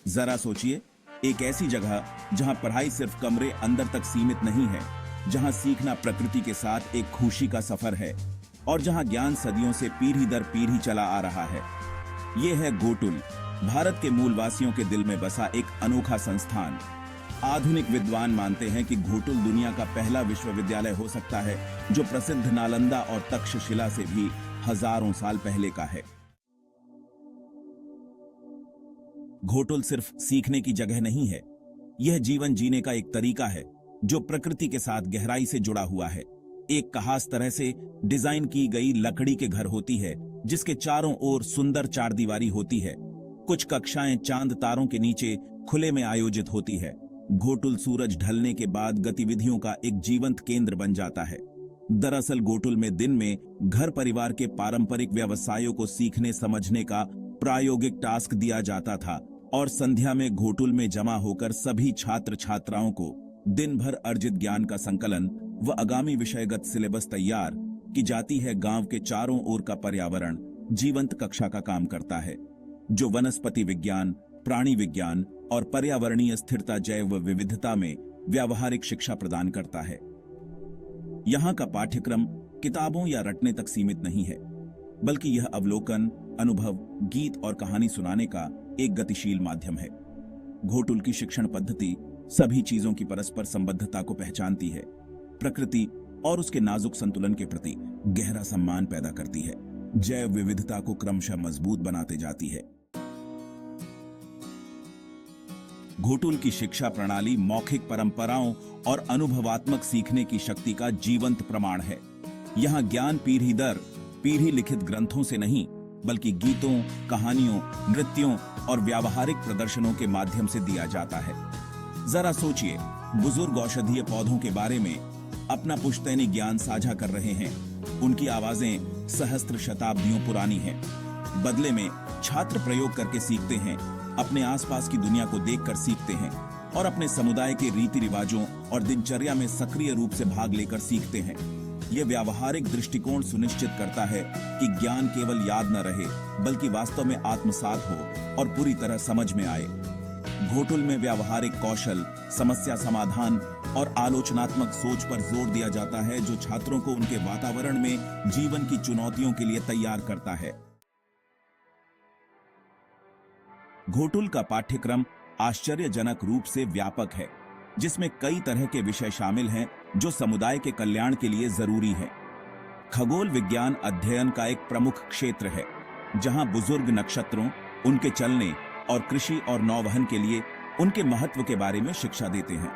जरा सोचिए, एक ऐसी जगह जहां पढ़ाई सिर्फ कमरे अंदर तक सीमित नहीं है, जहां सीखना प्रकृति के साथ एक खुशी का सफर है और जहां ज्ञान सदियों से पीढ़ी दर पीढ़ी चला आ रहा है। ये है घोटुल, भारत के मूलवासियों के दिल में बसा एक अनोखा संस्थान। आधुनिक विद्वान मानते हैं कि घोटुल दुनिया का पहला विश्वविद्यालय हो सकता है जो प्रसिद्ध नालंदा और तक्षशिला से भी हजारों साल पहले का है। घोटुल सिर्फ सीखने की जगह नहीं है, यह जीवन जीने का एक तरीका है जो प्रकृति के साथ गहराई से जुड़ा हुआ है। एक खास तरह से डिजाइन की गई लकड़ी के घर होती है जिसके चारों ओर सुंदर चारदीवारी होती है। कुछ कक्षाएं चांद तारों के नीचे खुले में आयोजित होती है। घोटुल सूरज ढलने के बाद गतिविधियों का एक जीवंत केंद्र बन जाता है। दरअसल घोटुल में दिन में घर परिवार के पारंपरिक व्यवसायों को सीखने समझने का प्रायोगिक टास्क दिया जाता था और संध्या में घोटुल में जमा होकर सभी छात्र छात्राओं को दिन भर अर्जित ज्ञान का संकलन व आगामी विषयगत सिलेबस तैयार की जाती है। गांव के चारों ओर का पर्यावरण जीवंत कक्षा का काम करता है जो वनस्पति विज्ञान, प्राणी विज्ञान और पर्यावरणीय स्थिरता जैव विविधता में व्यावहारिक शिक्षा प्रदान करता है। यहाँ का पाठ्यक्रम किताबों या रटने तक सीमित नहीं है, बल्कि यह अवलोकन, अनुभव, गीत और कहानी सुनाने का एक गतिशील माध्यम है। घोटुल की शिक्षण पद्धति सभी चीजों की परस्पर संबद्धता को पहचानती है, प्रकृति और उसके नाजुक संतुलन के प्रति गहरा सम्मान पैदा करती है, जैव विविधता को क्रमशः मजबूत बनाते जाती है। घोटुल की शिक्षा प्रणाली मौखिक परंपराओं और अनुभवात्मक सीखने की शक्ति का जीवंत प्रमाण है। यहाँ ज्ञान पीढ़ी दर पीढ़ी लिखित ग्रंथों से नहीं, बल्कि गीतों, कहानियों, नृत्यों और व्यावहारिक प्रदर्शनों के माध्यम से दिया जाता है। जरा सोचिए, बुजुर्ग औषधीय पौधों के बारे में अपना पुश्तैनी ज्ञान साझा कर रहे हैं। उनकी आवाजें सहस्त्र शताब्दियों पुरानी हैं। बदले में छात्र प्रयोग करके सीखते हैं, अपने आसपास की दुनिया को देखकर सीखते हैं और अपने समुदाय के रीति रिवाजों और दिनचर्या में सक्रिय रूप से भाग लेकर सीखते हैं। यह व्यावहारिक दृष्टिकोण सुनिश्चित करता है कि ज्ञान केवल याद न रहे, बल्कि वास्तव में आत्मसात हो और पूरी तरह समझ में आए। घोटुल में व्यावहारिक कौशल, समस्या समाधान और आलोचनात्मक सोच पर जोर दिया जाता है, जो छात्रों को उनके वातावरण में जीवन की चुनौतियों के लिए तैयार करता है। घोटुल का पाठ्यक्रम आश्चर्यजनक रूप से व्यापक है, जिसमें कई तरह के विषय शामिल हैं जो समुदाय के कल्याण के लिए जरूरी है। खगोल विज्ञान अध्ययन का एक प्रमुख क्षेत्र है, जहां बुजुर्ग नक्षत्रों, उनके चलने और कृषि और नौवहन के लिए उनके महत्व के बारे में शिक्षा देते हैं।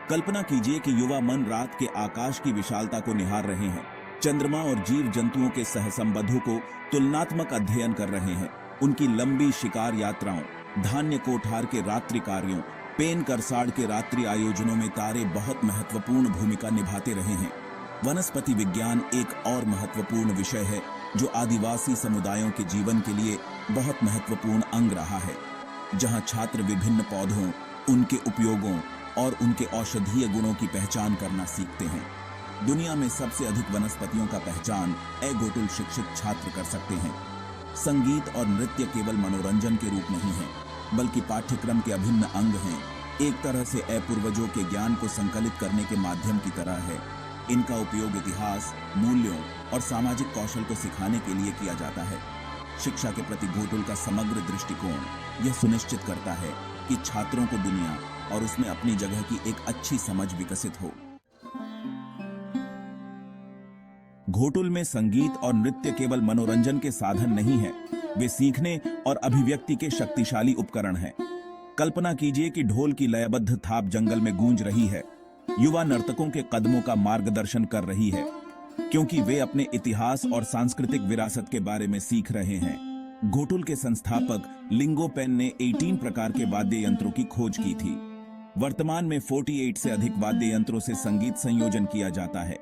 कल्पना कीजिए कि युवा मन रात के आकाश की विशालता को निहार रहे हैं, चंद्रमा और जीव जंतुओं के सहसंबंधों को तुलनात्मक अध्ययन कर रहे हैं। उनकी लंबी शिकार यात्राओं, धान्य कोठार के रात्रि कार्यों, पेन करसाड़ के रात्रि आयोजनों में तारे बहुत महत्वपूर्ण भूमिका निभाते रहे हैं। वनस्पति विज्ञान एक और महत्वपूर्ण विषय है जो आदिवासी समुदायों के जीवन के लिए बहुत महत्वपूर्ण अंग रहा है, जहां छात्र विभिन्न पौधों, उनके उपयोगों और उनके औषधीय गुणों की पहचान करना सीखते हैं। दुनिया में सबसे अधिक वनस्पतियों का पहचान घोटुल शिक्षित छात्र कर सकते हैं। संगीत और नृत्य केवल मनोरंजन के रूप नहीं है, बल्कि पाठ्यक्रम के अभिन्न अंग हैं। एक तरह से पूर्वजों के ज्ञान को संकलित करने के माध्यम की तरह है। इनका उपयोग इतिहास, मूल्यों और सामाजिक कौशल को सिखाने के लिए किया जाता है। शिक्षा के प्रति घोटुल का समग्र दृष्टिकोण यह सुनिश्चित करता है कि छात्रों को दुनिया और उसमें अपनी जगह की एक अच्छी समझ विकसित हो। घोटुल में संगीत और नृत्य केवल मनोरंजन के साधन नहीं है, वे सीखने और अभिव्यक्ति के शक्तिशाली उपकरण हैं। कल्पना कीजिए कि ढोल की लयबद्ध थाप जंगल में गूंज रही है, युवा नर्तकों के कदमों का मार्गदर्शन कर रही है, क्योंकि वे अपने इतिहास और सांस्कृतिक विरासत के बारे में सीख रहे हैं। घोटुल के संस्थापक लिंगोपेन ने 18 प्रकार के वाद्य यंत्रों की खोज की थी। वर्तमान में 48 से अधिक वाद्य यंत्रों से संगीत संयोजन किया जाता है।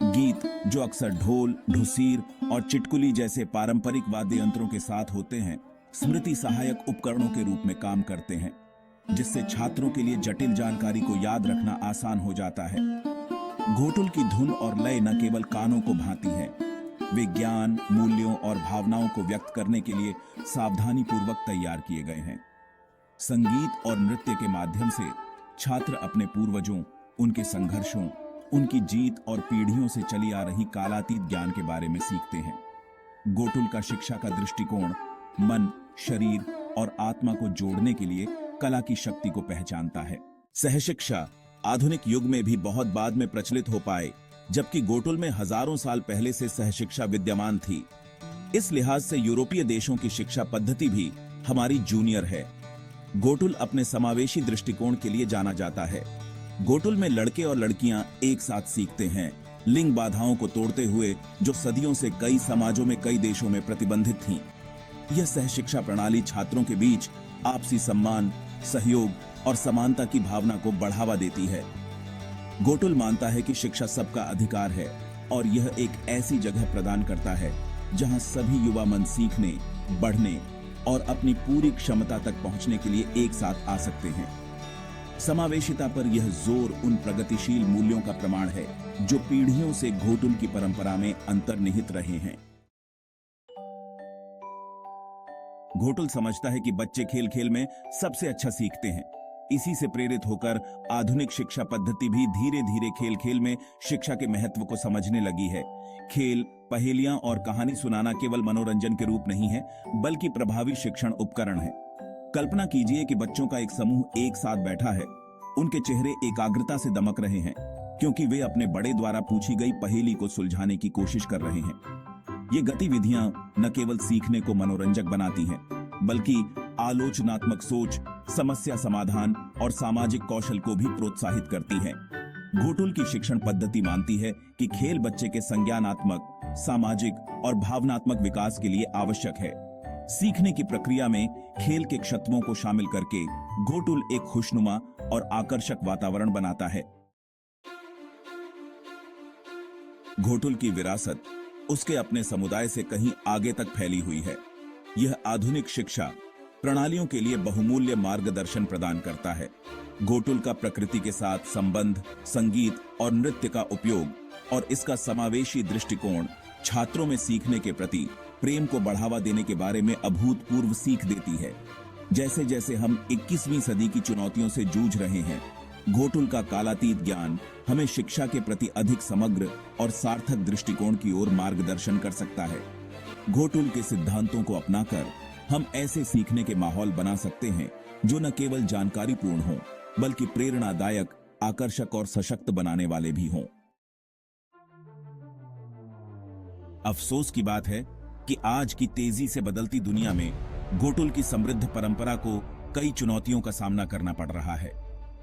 गीत, जो अक्सर ढोल, ढुसीर और चिटकुली जैसे पारंपरिक वाद्य यंत्रों के साथ होते हैं, स्मृति सहायक उपकरणों के रूप में काम करते हैं, जिससे छात्रों के लिए जटिल जानकारी को याद रखना आसान हो जाता है। घोटुल की धुन और लय न केवल कानों को भाती है, वे ज्ञान, मूल्यों और भावनाओं को व्यक्त करने के लिए सावधानी पूर्वक तैयार किए गए हैं। संगीत और नृत्य के माध्यम से छात्र अपने पूर्वजों, उनके संघर्षों, उनकी जीत और पीढ़ियों से चली आ रही कालातीत ज्ञान के बारे में सीखते हैं। गोटुल का शिक्षा का दृष्टिकोण मन, शरीर और आत्मा को जोड़ने के लिए कला की शक्ति को पहचानता है। सहशिक्षा आधुनिक युग में भी बहुत बाद में प्रचलित हो पाए, जबकि गोटुल में हजारों साल पहले से सहशिक्षा विद्यमान थी। इस लिहाज से यूरोपीय देशों की शिक्षा पद्धति भी हमारी जूनियर है। गोटुल अपने समावेशी दृष्टिकोण के लिए जाना जाता है। गोटुल में लड़के और लड़कियां एक साथ सीखते हैं, लिंग बाधाओं को तोड़ते हुए, जो सदियों से कई समाजों में, कई देशों में प्रतिबंधित थीं। यह सहशिक्षा प्रणाली छात्रों के बीच आपसी सम्मान, सहयोग और समानता की भावना को बढ़ावा देती है। गोटुल मानता है कि शिक्षा सबका अधिकार है और यह एक ऐसी जगह प्रदान करता है जहां सभी युवा मन सीखने, बढ़ने और अपनी पूरी क्षमता तक पहुंचने के लिए एक साथ आ सकते हैं। समावेशिता पर यह जोर उन प्रगतिशील मूल्यों का प्रमाण है जो पीढ़ियों से गोटुल की परंपरा में अंतर्निहित रहे हैं। गोटुल समझता है कि बच्चे खेल खेल में सबसे अच्छा सीखते हैं। इसी से प्रेरित होकर आधुनिक शिक्षा पद्धति भी धीरे धीरे खेल खेल में शिक्षा के महत्व को समझने लगी है। खेल, पहेलियां और कहानी सुनाना केवल मनोरंजन के रूप नहीं है, बल्कि प्रभावी शिक्षण उपकरण है। कल्पना कीजिए कि बच्चों का एक समूह एक साथ बैठा है। उनके चेहरे एकाग्रता से दमक रहे हैं, क्योंकि वे अपने बड़े द्वारा पूछी गई पहेली को सुलझाने की कोशिश कर रहे हैं। ये गतिविधियां न केवल सीखने को मनोरंजक बनाती हैं, बल्कि आलोचनात्मक सोच, समस्या समाधान और सामाजिक कौशल को भी प्रोत्साहित करती हैं। गोटुल की शिक्षण पद्धति मानती है कि खेल बच्चे के संज्ञानात्मक, सामाजिक और भावनात्मक विकास के लिए आवश्यक है। सीखने की प्रक्रिया में खेल के क्षत्वों को शामिल करके गोटुल एक खुशनुमा और आकर्षक वातावरण बनाता है। गोटुल की विरासत उसके अपने समुदाय से कहीं आगे तक फैली हुई है। यह आधुनिक शिक्षा प्रणालियों के लिए बहुमूल्य मार्गदर्शन प्रदान करता है। गोटुल का प्रकृति के साथ संबंध, संगीत और नृत्य का उपयोग और इसका समावेशी दृष्टिकोण छात्रों में सीखने के प्रति प्रेम को बढ़ावा देने के बारे में अभूतपूर्व सीख देती है। जैसे जैसे हम 21वीं सदी की चुनौतियों से जूझ रहे हैं, गोटुल का कालातीत ज्ञान हमें शिक्षा के प्रति अधिक समग्र और सार्थक दृष्टिकोण की ओर मार्गदर्शन कर सकता है। गोटुल के सिद्धांतों को अपनाकर हम ऐसे सीखने के माहौल बना सकते हैं जो न केवल जानकारीपूर्ण हो, बल्कि प्रेरणादायक, आकर्षक और सशक्त बनाने वाले भी हों। अफसोस की बात है कि आज की तेजी से बदलती दुनिया में गोटुल की समृद्ध परंपरा को कई चुनौतियों का सामना करना पड़ रहा है।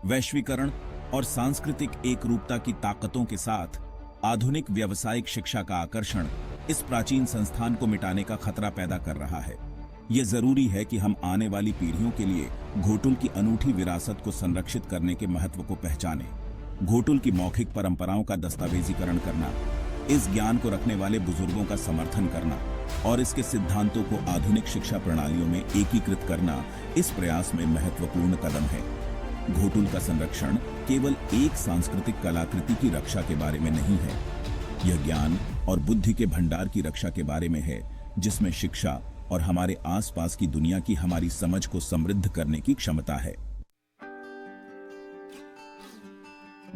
वैश्वीकरण और सांस्कृतिक एकरूपता की ताकतों के साथ आधुनिक व्यावसायिक शिक्षा का आकर्षण इस प्राचीन संस्थान को मिटाने का खतरा पैदा कर रहा है। यह जरूरी है कि हम आने वाली पीढ़ियों के लिए गोटुल की अनूठी विरासत को संरक्षित करने के महत्व को पहचानें। गोटुल की मौखिक परंपराओं का दस्तावेजीकरण करना, इस ज्ञान को रखने वाले बुजुर्गों का समर्थन करना और इसके सिद्धांतों को आधुनिक शिक्षा प्रणालियों में एकीकृत करना इस प्रयास में महत्वपूर्ण कदम है। गोटुल का संरक्षण केवल एक सांस्कृतिक कलाकृति की रक्षा के बारे में नहीं है, यह ज्ञान और बुद्धि के भंडार की रक्षा के बारे में है, जिसमें शिक्षा और हमारे आसपास की दुनिया की हमारी समझ को समृद्ध करने की क्षमता है।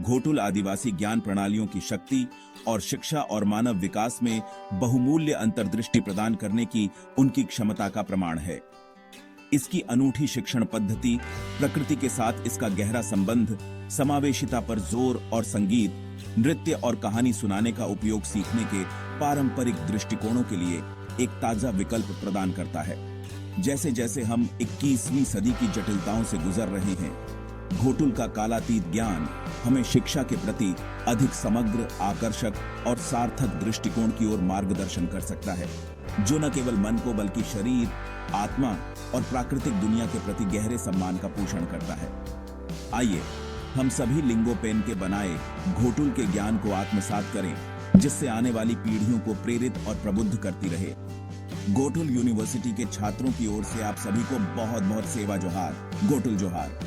गोटुल आदिवासी ज्ञान प्रणालियों की शक्ति और शिक्षा और मानव विकास में बहुमूल्य अंतर्दृष्टि प्रदान करने की उनकी क्षमता का प्रमाण है। इसकी अनूठी शिक्षण पद्धति, प्रकृति के साथ इसका गहरा संबंध, समावेशिता पर जोर और संगीत, नृत्य और कहानी सुनाने का उपयोग सीखने के पारंपरिक दृष्टिकोणों के लिए एक ताजा विकल्प प्रदान करता है। जैसे जैसे हम 21वीं सदी की जटिलताओं से गुजर रहे हैं, गोटुल का कालातीत ज्ञान हमें शिक्षा के प्रति अधिक समग्र, आकर्षक और सार्थक दृष्टिकोण की ओर मार्गदर्शन कर सकता है, जो न केवल मन को बल्कि शरीर, आत्मा और प्राकृतिक दुनिया के प्रति गहरे सम्मान का पोषण करता है। आइए हम सभी लिंगोपेन के बनाए गोटुल के ज्ञान को आत्मसात करें, जिससे आने वाली पीढ़ियों को प्रेरित और प्रबुद्ध करती रहे। गोटुल यूनिवर्सिटी के छात्रों की ओर से आप सभी को बहुत बहुत सेवा जोहार। गोटुल जोहार।